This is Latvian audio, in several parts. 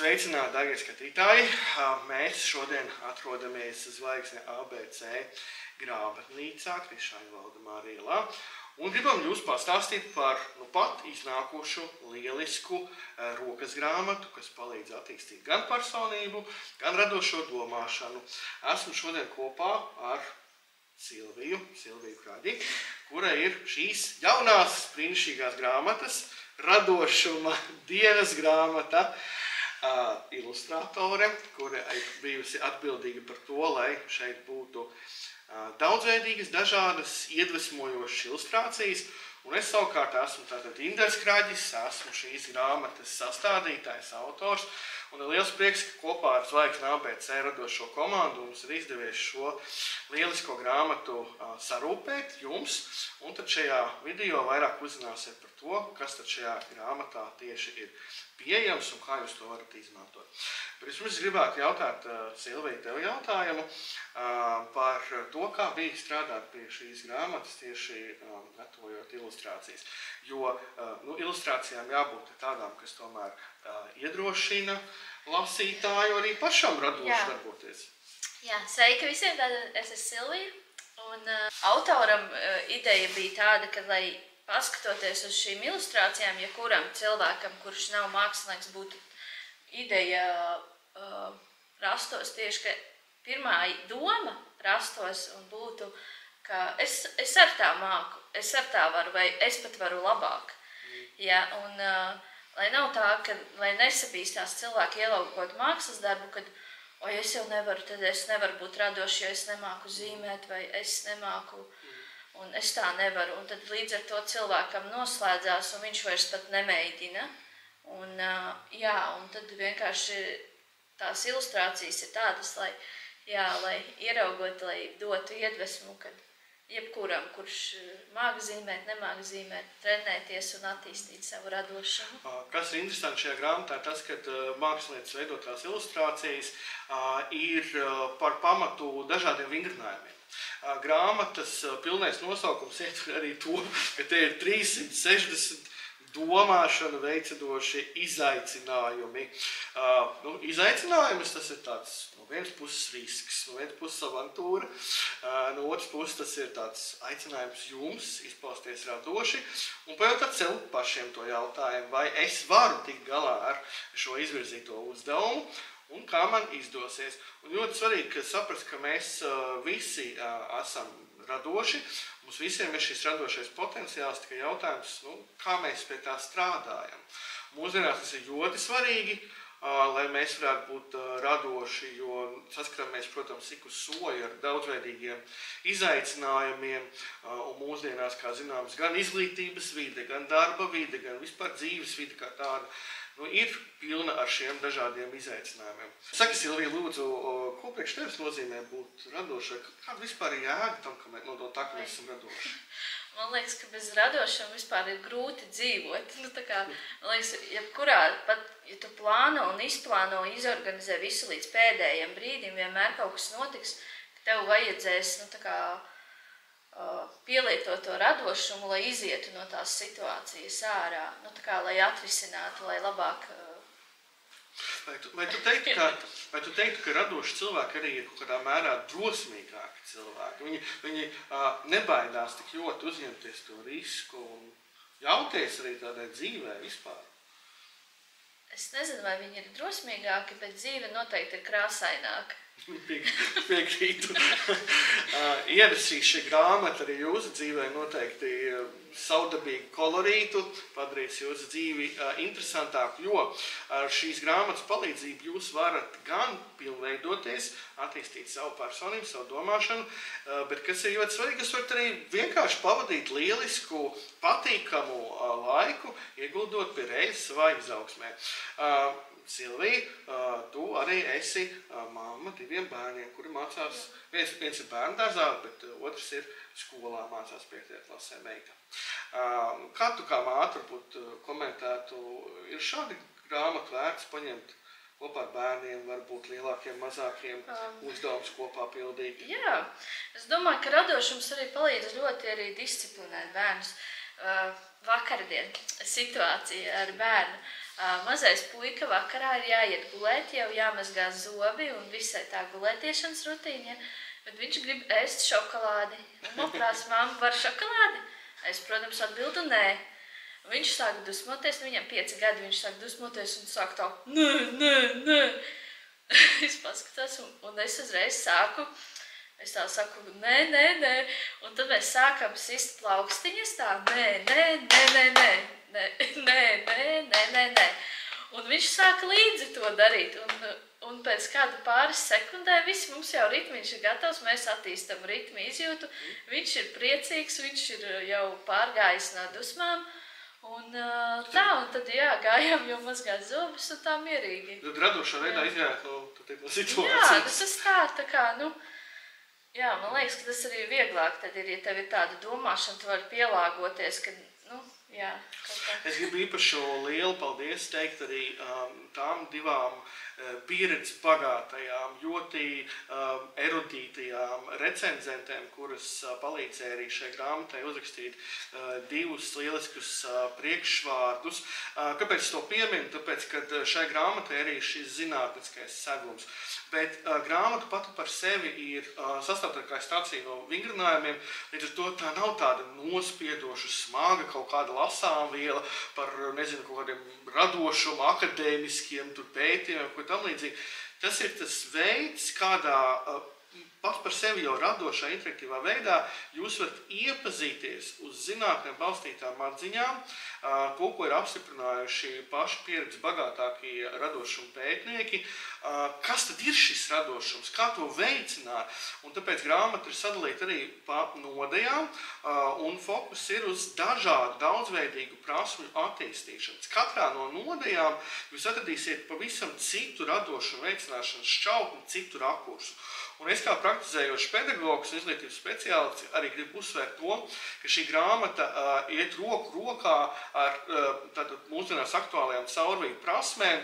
Sveicināti, darbie skatītāji! Mēs šodien atrodamies Zvaigzne ABC grāmatnīcā Krišāņu Valdemāra ielā un gribam jūs pastāstīt par pat iznākušu lielisku rokas grāmatu, kas palīdz attīstīt gan personību, gan radošo domāšanu. Esmu šodien kopā ar Silviju Kradi, kura ir šīs jaunās brīnišķīgās grāmatas radošuma dienas grāmata ilustrātore, kura ir bijusi atbildīga par to, lai šeit būtu daudzveidīgas, dažādas, iedvesmojošas ilustrācijas. Un es savukārt esmu tātad Indars Kraģis, esmu šīs grāmatas sastādītājs, autors. Un ir liels prieks, ka kopā ar Zvaigzne ABC radošo komandu mums ir izdevies šo lielisko grāmatu sarūpēt jums. Un tad šajā video vairāk uzzināsiet par to, kas tad šajā grāmatā tieši ir pieejams un kā jūs to varat izmantot. Pirms gribētu jautāt Silvija tev jautājumu par to, kā bija strādāt pie šīs grāmatas, tieši gatavojot ilustrācijas. Jo ilustrācijām jābūt tādām, kas tomēr iedrošina lasītāju arī pašam radoši darboties. Jā, sveiki visiem, es esmu Silvija. Un autoram ideja bija tāda, ka, lai paskatoties uz šīm ilustrācijām, ja kuram cilvēkam, kurš nav mākslinieks, būtu ideja rastos tieši, ka pirmā doma rastos un būtu, ka es ar tā māku, es ar tā varu, vai es pat varu labāk. Ja, un lai nav tā, ka, lai nesabīstās cilvēki ielaugot mākslas darbu, kad es jau nevaru, tad es nevaru būt radoši, jo es nemāku zīmēt, vai es nemāku, un es tā nevaru. Un tad līdz ar to cilvēkam noslēdzās, un viņš vairs pat nemēģina. Un, un tad vienkārši tās ilustrācijas ir tādas, lai ieraugot, lai dotu iedvesmu, kad jebkuram, kurš māk zīmēt, nemāk zīmēt, trenēties un attīstīt savu radošumu. Kas ir interesanti šajā grāmatā, tas, ka mākslinieces veidotās ilustrācijas ir par pamatu dažādiem vingrinājumiem. Grāmatas pilnais nosaukums ietver arī to, ka te ir 360 domāšanu veicinoši izaicinājumi. Izaicinājums tas ir tāds no vienas puses risks, no vienas puses avantūra, no otras puses tas ir tāds aicinājums jums izpausties radoši un pajautāt sev pašiem to jautājumu, vai es varu tikt galā ar šo izvirzīto uzdevumu un kā man izdosies. Un ļoti svarīgi, ka saprast, ka mēs visi esam radoši, mums visiem ir šis radošais potenciāls, tikai jautājums, kā mēs pie tā strādājam. Mūsdienās tas ir ļoti svarīgi, lai mēs varētu būt radoši, jo saskaramies, protams, ik uz soļa ar daudzveidīgiem izaicinājumiem, un mūsdienās, kā zināms, gan izglītības vide, gan darba vide, gan vispār dzīves vide kā tāda, ir pilna ar šiem dažādiem izaicinājumiem. Saki, Silvija, lūdzu, ko priekš tevis nozīmē būt radošai? Kāda vispār ir jēga tam, ka mēs esam radoši? Man liekas, ka bez radošiem vispār ir grūti dzīvot. Man liekas, jebkurā, pat ja tu plāno un izplāno, izorganizē visu līdz pēdējiem brīdim, vienmēr kaut kas notiks, ka tev vajadzēs, pielietot to radošumu, lai izietu no tās situācijas ārā, lai atrisinātu, lai labāk... Vai tu teiktu, ka radoši cilvēki arī ir kaut kādā mērā drosmīgāki cilvēki? Viņi nebaidās tik ļoti uzņemties to risku un ļauties arī tādai dzīvē vispār? Es nezinu, vai viņi ir drosmīgāki, bet dzīve noteikti ir krāsaināka. Piekrītu. Ienesīs šī grāmata arī jūsu dzīvē noteikti savdabīgu kolorītu, padarīs jūsu dzīvi interesantāku, jo ar šīs grāmatas palīdzību jūs varat gan pilnveidoties, attīstīt savu personību, savu domāšanu, bet kas ir ļoti svarīgi, jūs varat arī vienkārši pavadīt lielisku, patīkamu laiku, ieguldot pie reizes savā izaugsmē. Silvija, tu arī esi mamma 2 bērniem, kuri mācās, viens ir bērndārzā, bet otrs ir skolā mācās 5. klasē meita. Kā tu kā māte varbūt komentētu, ir šādi grāmatu vērts paņemt kopā ar bērniem, varbūt lielākiem, mazākiem uzdevumus kopā pildīt? Jā, es domāju, ka radošums arī palīdz ļoti arī disciplinēt bērnus. Vakardien situācija ar bērnu. Mazais puika vakarā ir jāiet gulēt, jau jāmazgā zobi un visai tā gulētiešanas rutīņa, bet viņš grib ēst šokolādi. Un man prasa, mamma, var šokolādi? Es, protams, atbildu nē. Viņš sāk dusmoties, viņam 5 gadi, viņš sāk dusmoties un sāk tā, nē. Es paskatos un es uzreiz sāku, es tā saku, nē. Un tad mēs sākam sist plaukstiņas tā, nē. Un viņš sāka līdzi to darīt. Un pēc kāda pāris sekundē viss mums jau ritmiņš ir gatavs, mēs attīstam ritmu izjūtu. Viņš ir priecīgs, viņš ir jau pārgājis no dusmām. Un tad gājām jau mazgāt zobus un tā mierīgi. Tad radošā veidā izgājāt no situācijas. Jā, tas tā kā, jā, man liekas, ka tas arī vieglāk tad ir, ja tev ir tāda domāšana, tu vari pielāgoties, ka, jā. Es gribu īpaši lielu paldies teikt arī tām divām pieredzes bagātajām, ļoti erudītajām recenzentēm, kuras palīdzēja arī šai grāmatai uzrakstīt 2 lieliskus priekšvārdus. Kāpēc es to pieminu? Tāpēc, kad šai grāmatai arī šis zinātniskais segums. Bet grāmata pati par sevi ir sastāvta kā stācija no vingrinājumiem, līdz ar to tā nav tāda nospiedoša, smaga, kaut kāda lasāmviela par, nezinu, kaut kādiem radošumu, akadēmiskiem pētījumiem, ko tam līdzīgi. Tas ir tas veids, kādā pats par sevi jau radošā, interaktīvā veidā jūs varat iepazīties uz zinātnēm balstītām atziņām, to, ko ir apstiprinājuši paši pieredzes bagātākie radošuma pētnieki. Kas tad ir šis radošums? Kā to veicināt? Un tāpēc grāmata ir sadalīta arī pa nodejām, un fokus ir uz dažādu, daudzveidīgu prasmju attīstīšanu. Katrā no nodejām jūs atradīsiet pavisam citu radošumu veicināšanas šķautni, citu rakursu. Un es kā praktizējošs pedagogs un izglītības speciālists arī gribu uzsvērt to, ka šī grāmata iet roku rokā ar mūsdienās aktuālajām caurvīju prasmēm.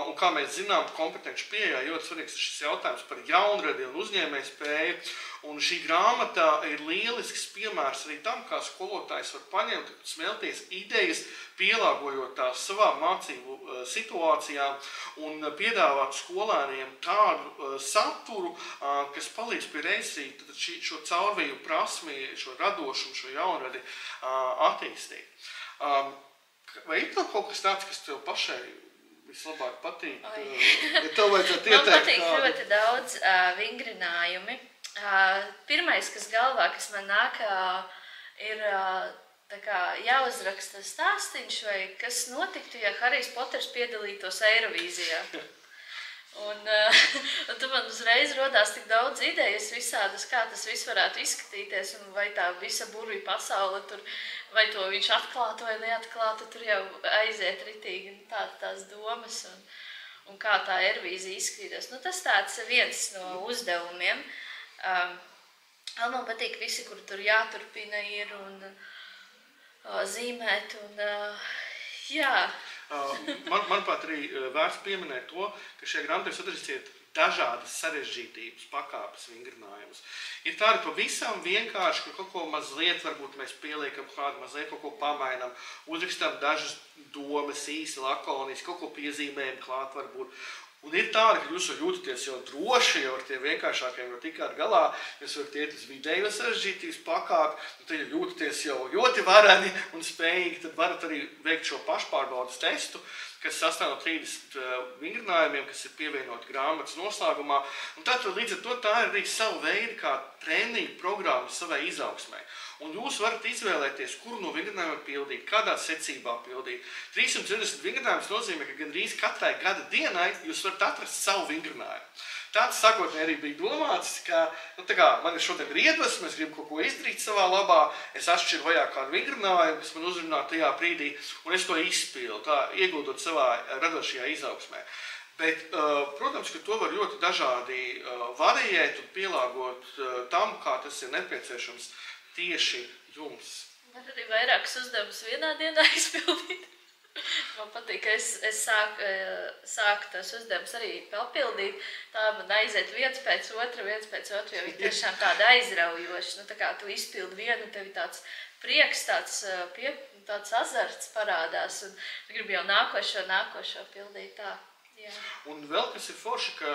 Un kā mēs zinām, kompetenci pieejā ļoti svarīgs ir šis jautājums par jaunradi un uzņēmējspēju. Un šī grāmata ir lielisks piemērs arī tam, kā skolotājs var paņemt, smelties idejas, pielāgojot tās savām mācību situācijām un piedāvāt skolēniem tādu saturu, kas palīdz pie reizīt šo caurvīju prasmi, šo radošumu, šo jaunradi attīstīt. Vai ir kaut kas tāds, kas tev pašai vislabāk patīk? Ja tev vajadzētu ieteikt man patīk ļoti daudz vingrinājumi. Pirmais, kas galvā, kas man nāk, ir jāuzraksta stāstiņš, vai kas notiktu, ja Harijs Poters piedalītos Eirovīzijā. Un tu man uzreiz rodās tik daudz idejas visādas, kā tas viss varētu izskatīties, un vai tā visa burvju pasaule tur, vai to viņš atklātu vai neatklātu, tur jau aiziet ritīgi tās domas, un kā tā Eirovīzija izskatītos. Tas tāds viens no uzdevumiem. Man patīk visi, kur tur jāturpina ir un zīmēt un jā. Manuprāt, arī vērts pieminēt to, ka šajā grāmatā jūs atradīsiet dažādas sarežģītības pakāpes vingrinājumus. Ir tādi pavisam vienkārši, ka kaut ko mazliet varbūt mēs pieliekam kādu, mazliet kaut ko pamainam, uzrakstām dažas domas, īsi, lakoniski, kaut ko piezīmējam klāt varbūt. Un ir tādi, ka jūs jūtaties jau droši, jau ar tiem vienkāršākiem jau tikāt galā, jūs varat iet uz vidējo sarežģītības pakāpi, un tad jūtaties jau ļoti vareni un spējīgi, tad varat arī veikt šo pašpārbaudas testu, kas sastāv no 30 vingrinājumiem, kas ir pievienoti grāmatas noslēgumā. Un tātad līdz ar to tā ir arī savu veidu kā treniņu programma savai izaugsmai. Un jūs varat izvēlēties, kuru no vingrinājumiem pildīt, kādā secībā pildīt. 320 vingrinājumus nozīmē, ka gandrīz katrai gada dienai jūs varat atrast savu vingrinājumu. Tāds sākotnēji arī bija domāts, ka man ir šodien iedvesma, es gribu kaut ko izdarīt savā labā, es atšķiru vajā kādu vingrinājumu, kas man uzrunā tajā brīdī, un es to izpildu, tā ieguldot savā radošajā izaugsmē. Bet, protams, ka to var ļoti dažādi variēt un pielāgot tam, kā tas ir nepieciešams tieši jums. Var arī vairākas uzdevumus vienā dienā izpildīt. Man patīk, ka es sāku tos uzdevumus arī papildīt. Tā man aiziet viens pēc otra, jo viņi tiešām tādi aizraujoši. Nu, tā kā tu izpildi vienu, tev ir tāds prieks, tāds azarts parādās, un tu gribi jau nākošo pildīt tā. Jā. Un vēl kas ir forši, ka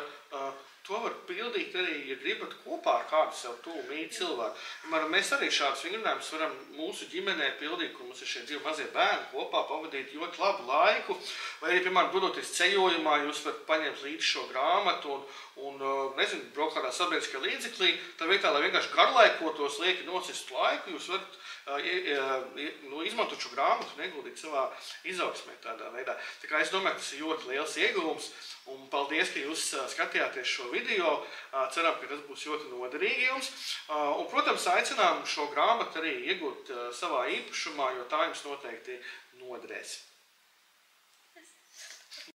to var pildīt arī, ja gribat kopā ar kādu sev tuvu mīļu cilvēku. Piemēram, mēs arī šādus vingrinājumus varam mūsu ģimenē pildīt, kur mums ir šie 2 mazie bērni kopā pavadīt ļoti labu laiku. Vai arī, piemēram, dodoties ceļojumā, jūs varat paņemt līdzi šo grāmatu un nezinu, braukt kādā sabiedriskā līdzeklī. Tā vietā, lai vienkārši garlaikotos, lieki nocist laiku, jūs varat izmantot šo grāmatu un ieguldīt savā izaugsmē tādā veidā. Tā kā es domāju, tas ir ļoti liels ieguvums. Un paldies, ka jūs skatījāties šo video. Ceram, ka tas būs ļoti noderīgi jums. Un, protams, aicinām šo grāmatu arī iegūt savā īpašumā, jo tā jums noteikti noderēs.